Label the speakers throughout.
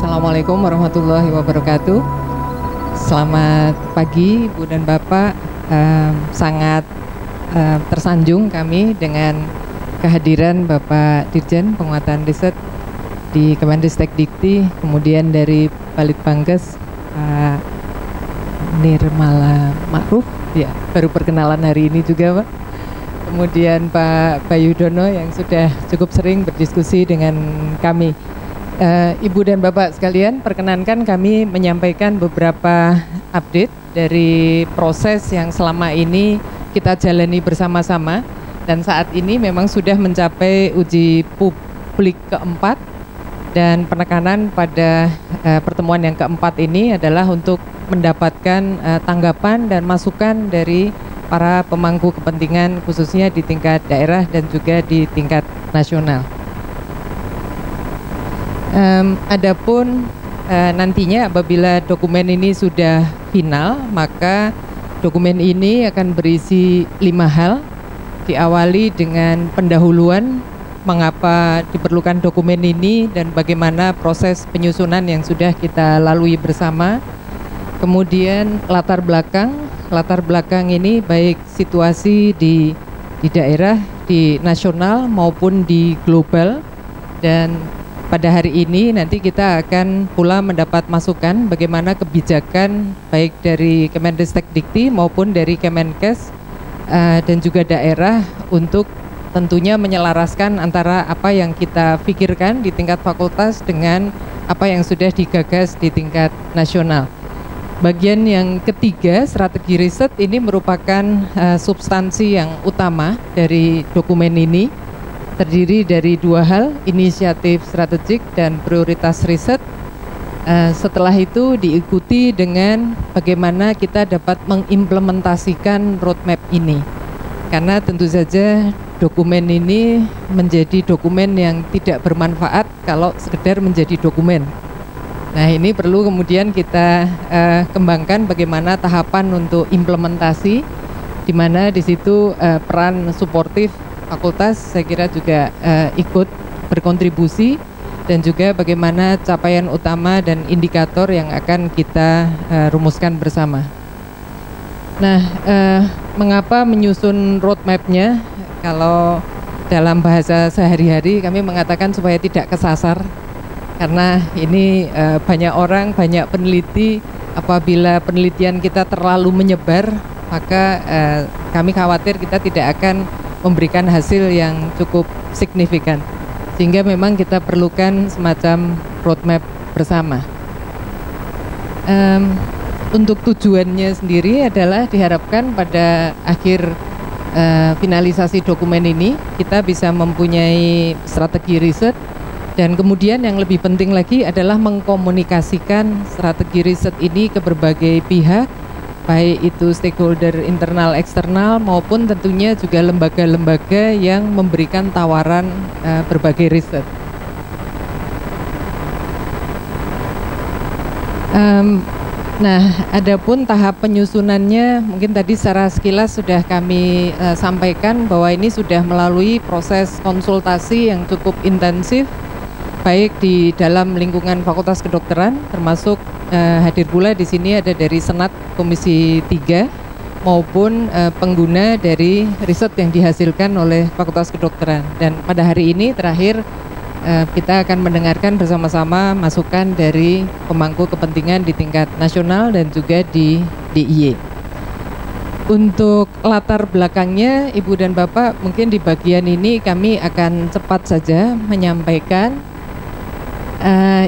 Speaker 1: Assalamualaikum warahmatullahi wabarakatuh. Selamat pagi Ibu dan Bapak. Sangat tersanjung kami dengan kehadiran Bapak Dirjen Penguatan Riset di Kemendistek Dikti, kemudian dari Balitbangkes Pak Nirmala Ma'ruf, ya baru perkenalan hari ini juga Pak. Kemudian Pak Bayudono yang sudah cukup sering berdiskusi dengan kami. Ibu dan Bapak sekalian, perkenankan kami menyampaikan beberapa update dari proses yang selama ini kita jalani bersama-sama, dan saat ini memang sudah mencapai uji publik keempat, dan penekanan pada pertemuan yang keempat ini adalah untuk mendapatkan tanggapan dan masukan dari para pemangku kepentingan khususnya di tingkat daerah dan juga di tingkat nasional. Adapun nantinya apabila dokumen ini sudah final, maka dokumen ini akan berisi 5 hal. Diawali dengan pendahuluan mengapa diperlukan dokumen ini dan bagaimana proses penyusunan yang sudah kita lalui bersama. Kemudian latar belakang ini baik situasi di daerah, di nasional maupun di global, dan pada hari ini nanti kita akan pula mendapat masukan bagaimana kebijakan baik dari Kemendistek Dikti maupun dari Kemenkes dan juga daerah untuk tentunya menyelaraskan antara apa yang kita pikirkan di tingkat fakultas dengan apa yang sudah digagas di tingkat nasional. Bagian yang ketiga, strategi riset, ini merupakan substansi yang utama dari dokumen ini. Terdiri dari 2 hal, inisiatif strategik dan prioritas riset. Setelah itu diikuti dengan bagaimana kita dapat mengimplementasikan roadmap ini. Karena tentu saja dokumen ini menjadi dokumen yang tidak bermanfaat kalau sekedar menjadi dokumen. Nah, ini perlu kemudian kita kembangkan bagaimana tahapan untuk implementasi, di mana di situ peran suportif fakultas saya kira juga ikut berkontribusi, dan juga bagaimana capaian utama dan indikator yang akan kita rumuskan bersama. Nah, mengapa menyusun roadmap-nya? Kalau dalam bahasa sehari-hari kami mengatakan supaya tidak kesasar, karena ini banyak orang, banyak peneliti, apabila penelitian kita terlalu menyebar, maka kami khawatir kita tidak akan memberikan hasil yang cukup signifikan, sehingga memang kita perlukan semacam roadmap bersama. Untuk tujuannya sendiri adalah diharapkan pada akhir finalisasi dokumen ini kita bisa mempunyai strategi riset, dan kemudian yang lebih penting lagi adalah mengkomunikasikan strategi riset ini ke berbagai pihak, baik itu stakeholder internal eksternal maupun tentunya juga lembaga-lembaga yang memberikan tawaran berbagai riset. Nah, adapun tahap penyusunannya mungkin tadi secara sekilas sudah kami sampaikan bahwa ini sudah melalui proses konsultasi yang cukup intensif, baik di dalam lingkungan Fakultas Kedokteran, termasuk hadir pula di sini ada dari Senat Komisi 3 maupun pengguna dari riset yang dihasilkan oleh Fakultas Kedokteran. Dan pada hari ini terakhir kita akan mendengarkan bersama-sama masukan dari pemangku kepentingan di tingkat nasional dan juga di DIY. Untuk latar belakangnya Ibu dan Bapak, mungkin di bagian ini kami akan cepat saja menyampaikan.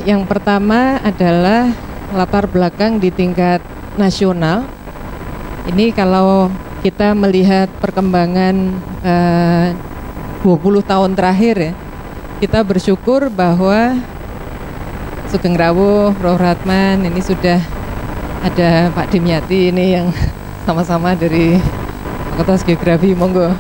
Speaker 1: Yang pertama adalah latar belakang di tingkat nasional. Ini kalau kita melihat perkembangan 20 tahun terakhir ya, kita bersyukur bahwa Sugeng Rawuh, Prof. Ratman, ini sudah ada Pak Dimyati ini yang sama-sama dari Fakultas Geografi, monggo.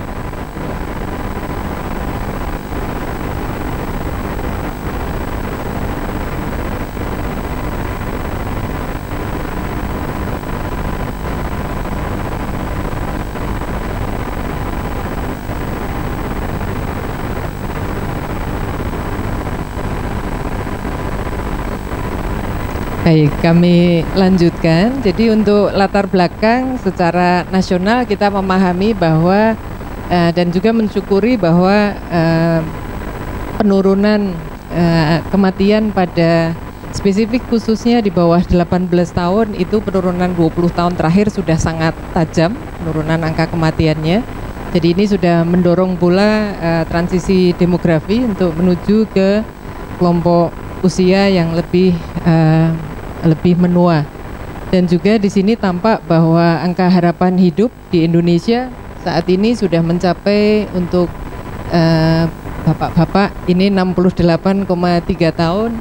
Speaker 1: Baik, kami lanjutkan. Jadi untuk latar belakang secara nasional kita memahami bahwa dan juga mensyukuri bahwa penurunan kematian pada spesifik khususnya di bawah 18 tahun itu penurunan 20 tahun terakhir sudah sangat tajam penurunan angka kematiannya. Jadi ini sudah mendorong pula transisi demografi untuk menuju ke kelompok usia yang lebih menua. Dan juga di sini tampak bahwa angka harapan hidup di Indonesia saat ini sudah mencapai untuk bapak-bapak ini 68,3 tahun,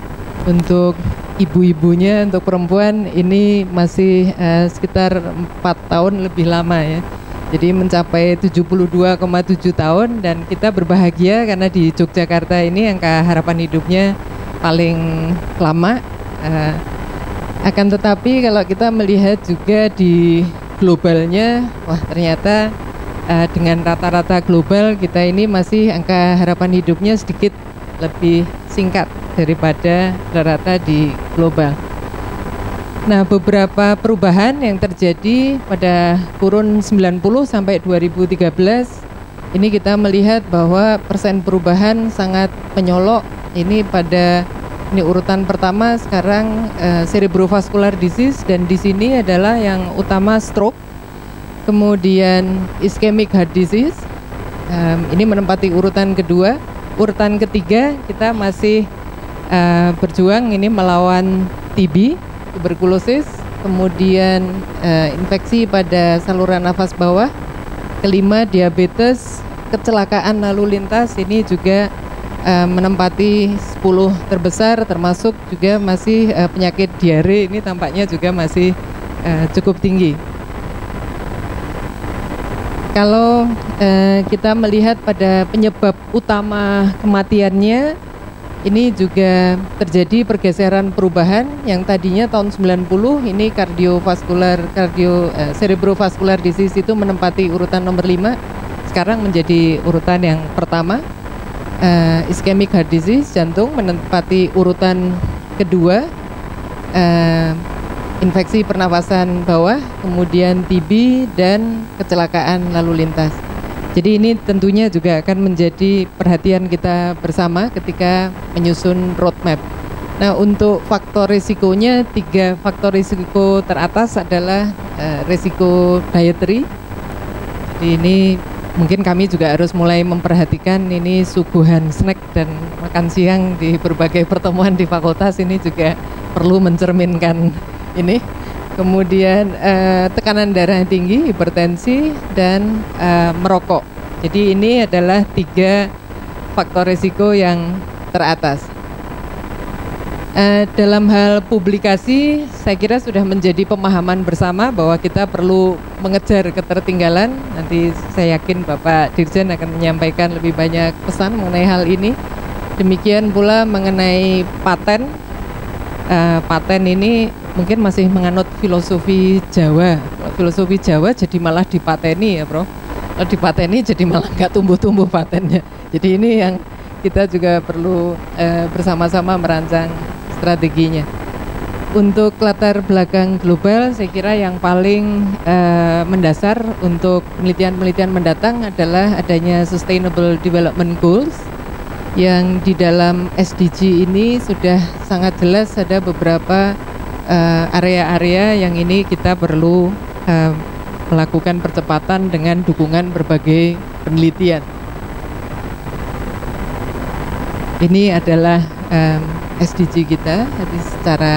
Speaker 1: untuk ibu-ibunya, untuk perempuan ini masih sekitar 4 tahun lebih lama ya. Jadi mencapai 72,7 tahun, dan kita berbahagia karena di Yogyakarta ini angka harapan hidupnya paling lama. Akan tetapi kalau kita melihat juga di globalnya, wah ternyata dengan rata-rata global kita ini masih angka harapan hidupnya sedikit lebih singkat daripada rata-rata di global. Nah, beberapa perubahan yang terjadi pada kurun 90 sampai 2013 ini kita melihat bahwa persen perubahan sangat menyolok. Ini pada urutan pertama sekarang cerebrovascular disease, dan di sini adalah yang utama stroke, kemudian ischemic heart disease, ini menempati urutan kedua. Urutan ketiga kita masih berjuang ini melawan TB, tuberkulosis, kemudian infeksi pada saluran nafas bawah, kelima diabetes, kecelakaan lalu lintas ini juga menempati 10 terbesar, termasuk juga masih penyakit diare ini tampaknya juga masih cukup tinggi. Kalau kita melihat pada penyebab utama kematiannya, ini juga terjadi pergeseran perubahan yang tadinya tahun 90 ini cerebrovascular disease itu menempati urutan nomor 5, sekarang menjadi urutan yang pertama. Ischemic heart disease, jantung, menempati urutan kedua, infeksi pernafasan bawah, kemudian TB, dan kecelakaan lalu lintas. Jadi ini tentunya juga akan menjadi perhatian kita bersama ketika menyusun roadmap. Nah, untuk faktor risikonya, 3 faktor risiko teratas adalah risiko dietary. Jadi ini mungkin kami juga harus mulai memperhatikan ini suguhan snack dan makan siang di berbagai pertemuan di fakultas ini juga perlu mencerminkan ini. Kemudian tekanan darah yang tinggi, hipertensi, dan merokok. Jadi ini adalah 3 faktor risiko yang teratas. Dalam hal publikasi, saya kira sudah menjadi pemahaman bersama bahwa kita perlu mengejar ketertinggalan. Nanti saya yakin Bapak Dirjen akan menyampaikan lebih banyak pesan mengenai hal ini. Demikian pula mengenai paten. Paten ini mungkin masih menganut filosofi Jawa. Filosofi Jawa jadi malah dipateni ya, Prof. Kalau dipateni jadi malah nggak tumbuh-tumbuh patennya. Jadi ini yang kita juga perlu bersama-sama merancang strateginya. Untuk latar belakang global, saya kira yang paling mendasar untuk penelitian-penelitian mendatang adalah adanya Sustainable Development Goals, yang di dalam SDG ini sudah sangat jelas ada beberapa area-area yang ini kita perlu melakukan percepatan dengan dukungan berbagai penelitian. Ini adalah SDG kita, jadi secara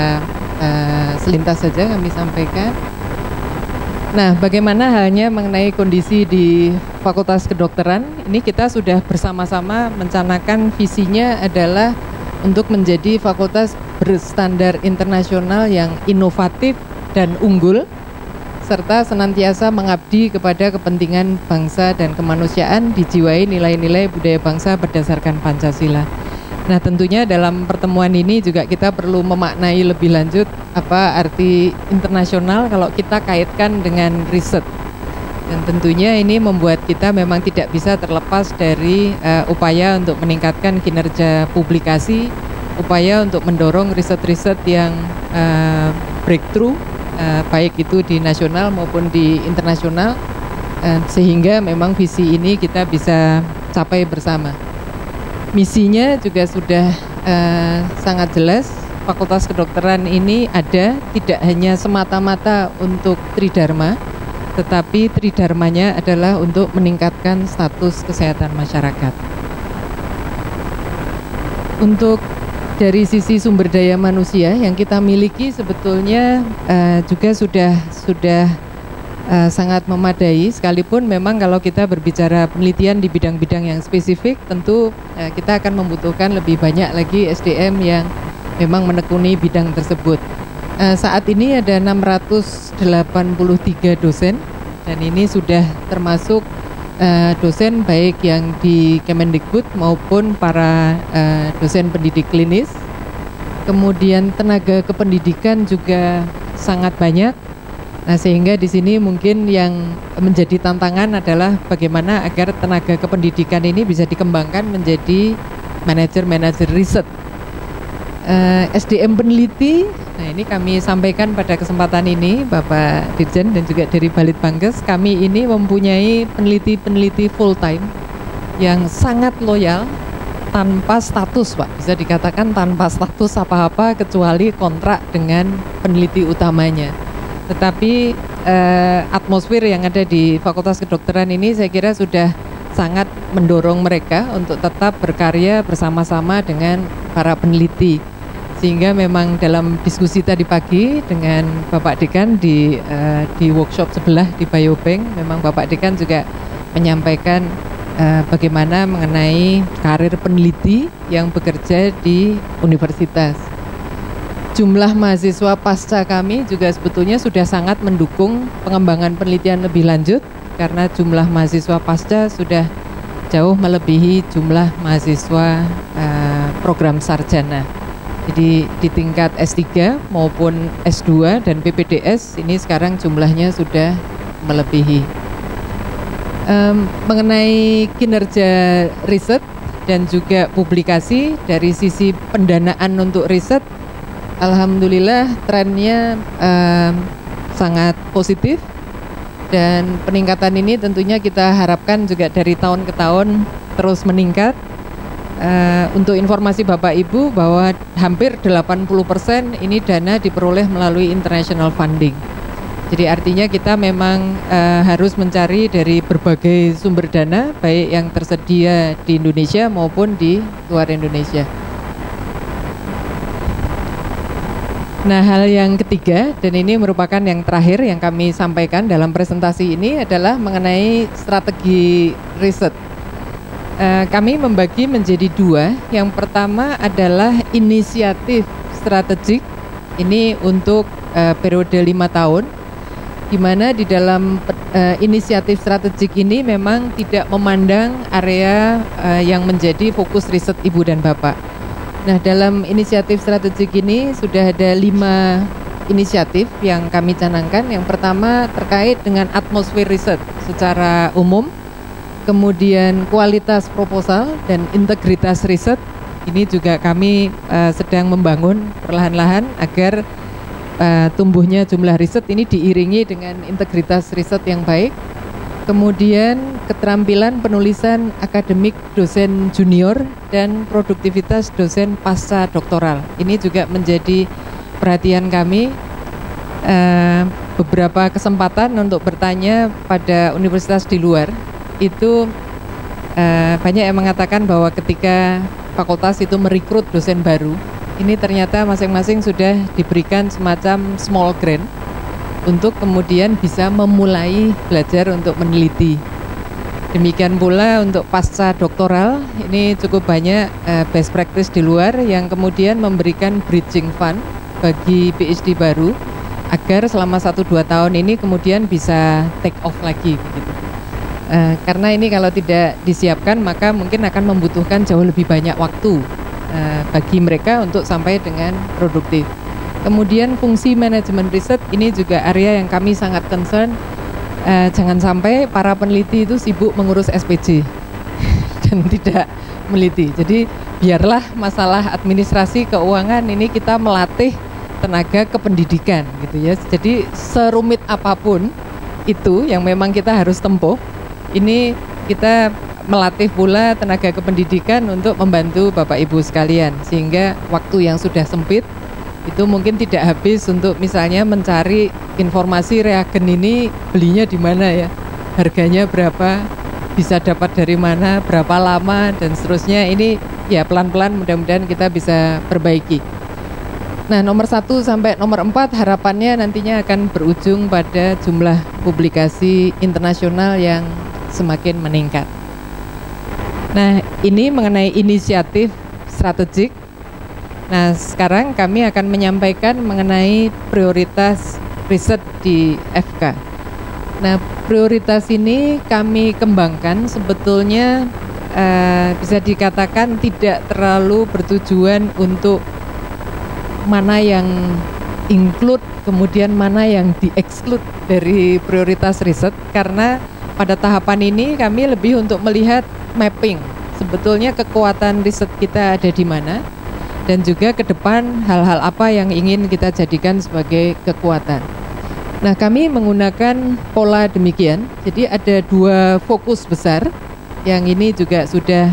Speaker 1: selintas saja kami sampaikan. Nah, bagaimana halnya mengenai kondisi di Fakultas Kedokteran? Ini kita sudah bersama-sama mencanangkan visinya adalah untuk menjadi fakultas berstandar internasional yang inovatif dan unggul, serta senantiasa mengabdi kepada kepentingan bangsa dan kemanusiaan, dijiwai nilai-nilai budaya bangsa berdasarkan Pancasila. Nah, tentunya dalam pertemuan ini juga kita perlu memaknai lebih lanjut apa arti internasional kalau kita kaitkan dengan riset. Dan tentunya ini membuat kita memang tidak bisa terlepas dari upaya untuk meningkatkan kinerja publikasi upaya untuk mendorong riset-riset yang breakthrough, baik itu di nasional maupun di internasional, sehingga memang visi ini kita bisa capai bersama. Misinya juga sudah sangat jelas. Fakultas Kedokteran ini ada tidak hanya semata-mata untuk Tridharma, tetapi Tridharmanya adalah untuk meningkatkan status kesehatan masyarakat. Untuk dari sisi sumber daya manusia yang kita miliki sebetulnya juga sudah sangat memadai, sekalipun memang kalau kita berbicara penelitian di bidang-bidang yang spesifik, tentu kita akan membutuhkan lebih banyak lagi SDM yang memang menekuni bidang tersebut. Saat ini ada 683 dosen, dan ini sudah termasuk dosen baik yang di Kemendikbud maupun para dosen pendidik klinis. Kemudian tenaga kependidikan juga sangat banyak. Nah, sehingga di sini mungkin yang menjadi tantangan adalah bagaimana agar tenaga kependidikan ini bisa dikembangkan menjadi manajer-manajer riset. SDM peneliti, nah ini kami sampaikan pada kesempatan ini Bapak Dirjen dan juga dari Balitbangkes, kami ini mempunyai peneliti-peneliti full time yang sangat loyal tanpa status, Pak, bisa dikatakan tanpa status apa-apa kecuali kontrak dengan peneliti utamanya. Tetapi atmosfer yang ada di Fakultas Kedokteran ini saya kira sudah sangat mendorong mereka untuk tetap berkarya bersama-sama dengan para peneliti. Sehingga memang dalam diskusi tadi pagi dengan Bapak Dekan di workshop sebelah di Biobank, memang Bapak Dekan juga menyampaikan bagaimana mengenai karir peneliti yang bekerja di universitas. Jumlah mahasiswa pasca kami juga sebetulnya sudah sangat mendukung pengembangan penelitian lebih lanjut, karena jumlah mahasiswa pasca sudah jauh melebihi jumlah mahasiswa program sarjana. Jadi di tingkat S3 maupun S2 dan PPDS ini sekarang jumlahnya sudah melebihi. Mengenai kinerja riset dan juga publikasi, dari sisi pendanaan untuk riset, alhamdulillah trennya sangat positif, dan peningkatan ini tentunya kita harapkan juga dari tahun ke tahun terus meningkat. Untuk informasi Bapak Ibu bahwa hampir 80% ini dana diperoleh melalui international funding. Jadi artinya kita memang harus mencari dari berbagai sumber dana, baik yang tersedia di Indonesia maupun di luar Indonesia. Nah, hal yang ketiga, dan ini merupakan yang terakhir yang kami sampaikan dalam presentasi ini, adalah mengenai strategi riset. Kami membagi menjadi dua. Yang pertama adalah inisiatif strategik, ini untuk periode 5 tahun, di mana di dalam inisiatif strategik ini memang tidak memandang area yang menjadi fokus riset Ibu dan Bapak. Nah, dalam inisiatif strategik ini sudah ada 5 inisiatif yang kami canangkan. Yang pertama terkait dengan atmosfer riset secara umum, kemudian kualitas proposal dan integritas riset. Ini juga kami sedang membangun perlahan-lahan agar tumbuhnya jumlah riset ini diiringi dengan integritas riset yang baik. Kemudian keterampilan penulisan akademik dosen junior dan produktivitas dosen pasca doktoral. Ini juga menjadi perhatian kami. Beberapa kesempatan untuk bertanya pada universitas di luar, itu banyak yang mengatakan bahwa ketika fakultas itu merekrut dosen baru, ini ternyata masing-masing sudah diberikan semacam small grant untuk kemudian bisa memulai belajar untuk meneliti. Demikian pula untuk pasca doktoral, ini cukup banyak best practice di luar yang kemudian memberikan bridging fund bagi PhD baru agar selama 1-2 tahun ini kemudian bisa take off lagi begitu. Karena ini kalau tidak disiapkan maka mungkin akan membutuhkan jauh lebih banyak waktu bagi mereka untuk sampai dengan produktif. Kemudian fungsi manajemen riset ini juga area yang kami sangat concern. Jangan sampai para peneliti itu sibuk mengurus SPJ dan tidak meliti. Jadi biarlah masalah administrasi keuangan ini kita melatih tenaga kependidikan gitu ya. Jadi serumit apapun itu yang memang kita harus tempuh, ini kita melatih pula tenaga kependidikan untuk membantu Bapak Ibu sekalian, sehingga waktu yang sudah sempit itu mungkin tidak habis untuk misalnya mencari informasi reagen ini belinya di mana ya, harganya berapa, bisa dapat dari mana, berapa lama, dan seterusnya. Ini ya pelan-pelan mudah-mudahan kita bisa perbaiki. Nah, nomor 1 sampai nomor 4 harapannya nantinya akan berujung pada jumlah publikasi internasional yang semakin meningkat. Nah, ini mengenai inisiatif strategik. Nah, sekarang kami akan menyampaikan mengenai prioritas riset di FK. Nah, prioritas ini kami kembangkan sebetulnya bisa dikatakan tidak terlalu bertujuan untuk mana yang include kemudian mana yang di-exclude dari prioritas riset, karena pada tahapan ini kami lebih untuk melihat mapping sebetulnya kekuatan riset kita ada di mana, dan juga ke depan hal-hal apa yang ingin kita jadikan sebagai kekuatan. Nah, kami menggunakan pola demikian. Jadi ada 2 fokus besar yang ini juga sudah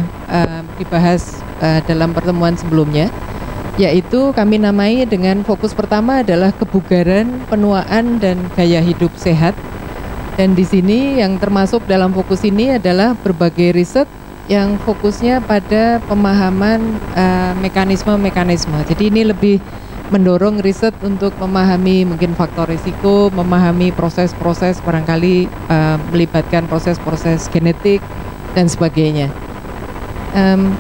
Speaker 1: dibahas dalam pertemuan sebelumnya, yaitu kami namai dengan fokus pertama adalah kebugaran, penuaan, dan gaya hidup sehat. Dan di sini yang termasuk dalam fokus ini adalah berbagai riset yang fokusnya pada pemahaman mekanisme-mekanisme. Jadi ini lebih mendorong riset untuk memahami mungkin faktor risiko, memahami proses-proses barangkali melibatkan proses-proses genetik dan sebagainya.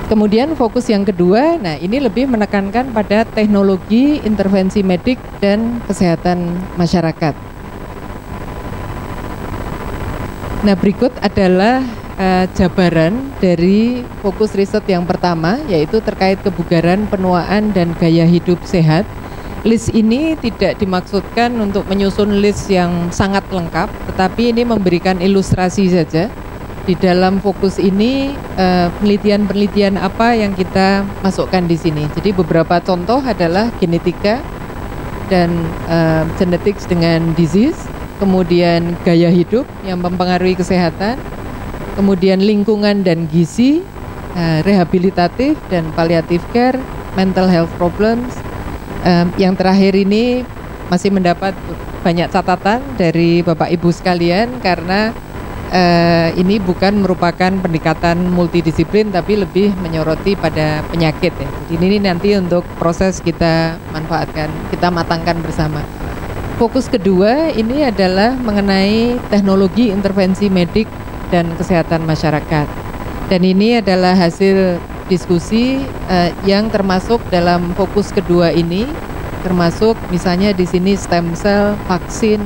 Speaker 1: Kemudian fokus yang kedua, nah ini lebih menekankan pada teknologi, intervensi medik, dan kesehatan masyarakat. Nah, berikut adalah jabaran dari fokus riset yang pertama, yaitu terkait kebugaran, penuaan, dan gaya hidup sehat. List ini tidak dimaksudkan untuk menyusun list yang sangat lengkap, tetapi ini memberikan ilustrasi saja. Di dalam fokus ini penelitian-penelitian apa yang kita masukkan di sini. Jadi beberapa contoh adalah genetika dan genetics dengan disease, kemudian gaya hidup yang mempengaruhi kesehatan, kemudian lingkungan dan gizi, rehabilitatif dan palliative care, mental health problems. Yang terakhir ini masih mendapat banyak catatan dari Bapak Ibu sekalian karena ini bukan merupakan pendekatan multidisiplin tapi lebih menyoroti pada penyakit ya. Jadi ini nanti untuk proses kita manfaatkan, kita matangkan bersama. Fokus kedua ini adalah mengenai teknologi intervensi medik dan kesehatan masyarakat. Dan ini adalah hasil diskusi yang termasuk dalam fokus kedua ini, termasuk misalnya di sini stem cell, vaksin,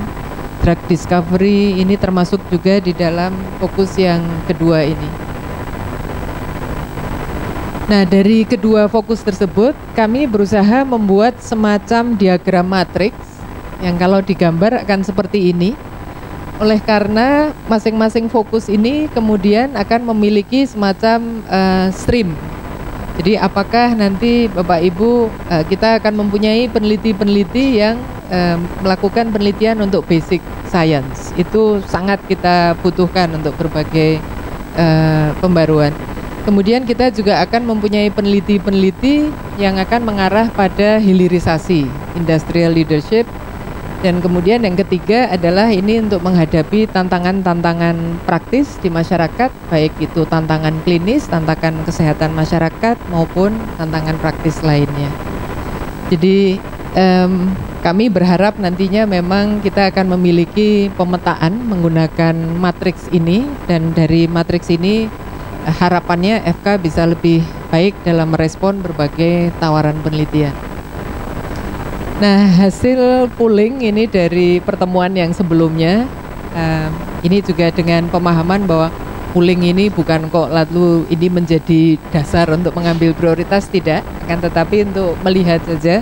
Speaker 1: drug discovery, ini termasuk juga di dalam fokus yang kedua ini. Nah, dari kedua fokus tersebut kami berusaha membuat semacam diagram matriks yang kalau digambar akan seperti ini. Oleh karena masing-masing fokus ini kemudian akan memiliki semacam stream. Jadi apakah nanti Bapak Ibu kita akan mempunyai peneliti-peneliti yang melakukan penelitian untuk basic science. Itu sangat kita butuhkan untuk berbagai pembaruan. Kemudian kita juga akan mempunyai peneliti-peneliti yang akan mengarah pada hilirisasi, industrial leadership. Dan kemudian yang ketiga adalah ini untuk menghadapi tantangan-tantangan praktis di masyarakat, baik itu tantangan klinis, tantangan kesehatan masyarakat, maupun tantangan praktis lainnya. Jadi kami berharap nantinya memang kita akan memiliki pemetaan menggunakan matriks ini, dan dari matriks ini harapannya FK bisa lebih baik dalam merespon berbagai tawaran penelitian. Nah, hasil pooling ini dari pertemuan yang sebelumnya, ini juga dengan pemahaman bahwa pooling ini bukan kok lalu ini menjadi dasar untuk mengambil prioritas, tidak, akan tetapi untuk melihat saja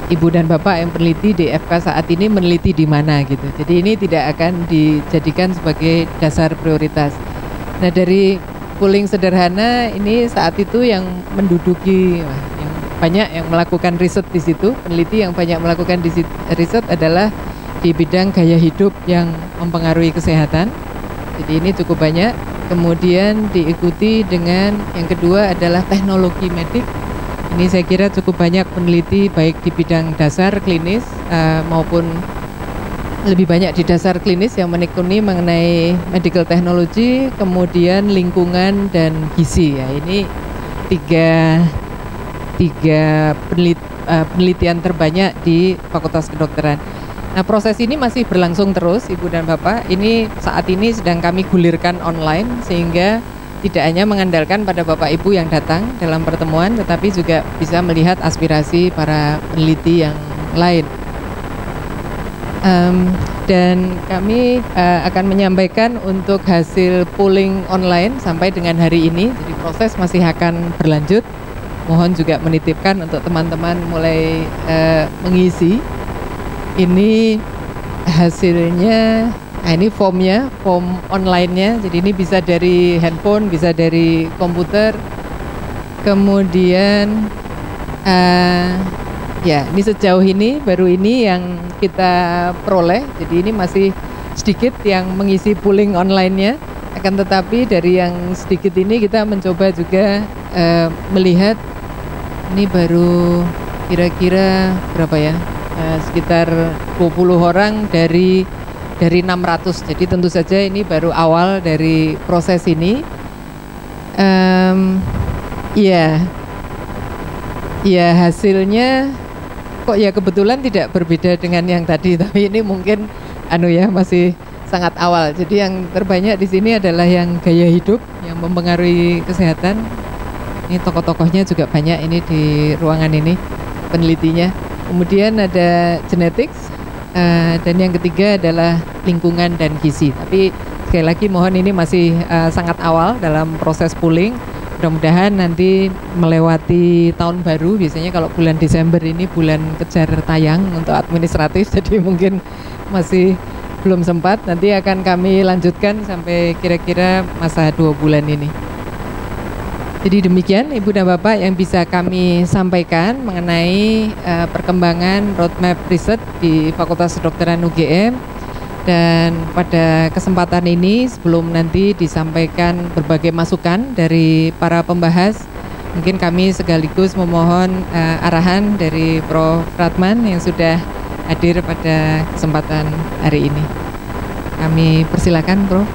Speaker 1: Ibu dan Bapak yang peneliti di FK saat ini meneliti di mana gitu. Jadi ini tidak akan dijadikan sebagai dasar prioritas. Nah, dari pooling sederhana ini saat itu yang menduduki, yang banyak yang melakukan riset di situ, peneliti yang banyak melakukan riset adalah di bidang gaya hidup yang mempengaruhi kesehatan. Jadi ini cukup banyak. Kemudian diikuti dengan yang kedua adalah teknologi medik. Ini saya kira cukup banyak peneliti baik di bidang dasar klinis maupun lebih banyak di dasar klinis yang menekuni mengenai medical technology, kemudian lingkungan dan gizi. Ya, ini tiga penelitian terbanyak di Fakultas Kedokteran. Nah, proses ini masih berlangsung terus, Ibu dan Bapak. Ini saat ini sedang kami gulirkan online sehingga tidak hanya mengandalkan pada Bapak Ibu yang datang dalam pertemuan, tetapi juga bisa melihat aspirasi para peneliti yang lain. Dan kami akan menyampaikan untuk hasil polling online sampai dengan hari ini. Jadi proses masih akan berlanjut. Mohon juga menitipkan untuk teman-teman mulai mengisi. Ini hasilnya. Nah, ini formnya, form online-nya. Jadi ini bisa dari handphone, bisa dari komputer. Kemudian ya, ini sejauh ini baru ini yang kita peroleh. Jadi ini masih sedikit yang mengisi polling online-nya. Akan tetapi dari yang sedikit ini kita mencoba juga melihat ini baru kira-kira berapa ya? Sekitar 20 orang dari 600. Jadi tentu saja ini baru awal dari proses ini. Ya hasilnya kok ya kebetulan tidak berbeda dengan yang tadi, tapi ini mungkin masih sangat awal. Jadi yang terbanyak di sini adalah yang gaya hidup yang mempengaruhi kesehatan. Ini tokoh-tokohnya juga banyak ini di ruangan ini penelitinya. Kemudian ada genetics. Dan yang ketiga adalah lingkungan dan gizi. Tapi sekali lagi mohon ini masih sangat awal dalam proses polling. Mudah-mudahan nanti melewati tahun baru. Biasanya kalau bulan Desember ini bulan kejar tayang untuk administratif, jadi mungkin masih belum sempat. Nanti akan kami lanjutkan sampai kira-kira masa 2 bulan ini. Jadi demikian Ibu dan Bapak yang bisa kami sampaikan mengenai perkembangan roadmap riset di Fakultas Kedokteran UGM. Dan pada kesempatan ini sebelum nanti disampaikan berbagai masukan dari para pembahas, mungkin kami sekaligus memohon arahan dari Prof. Radman yang sudah hadir pada kesempatan hari ini. Kami persilakan, Prof.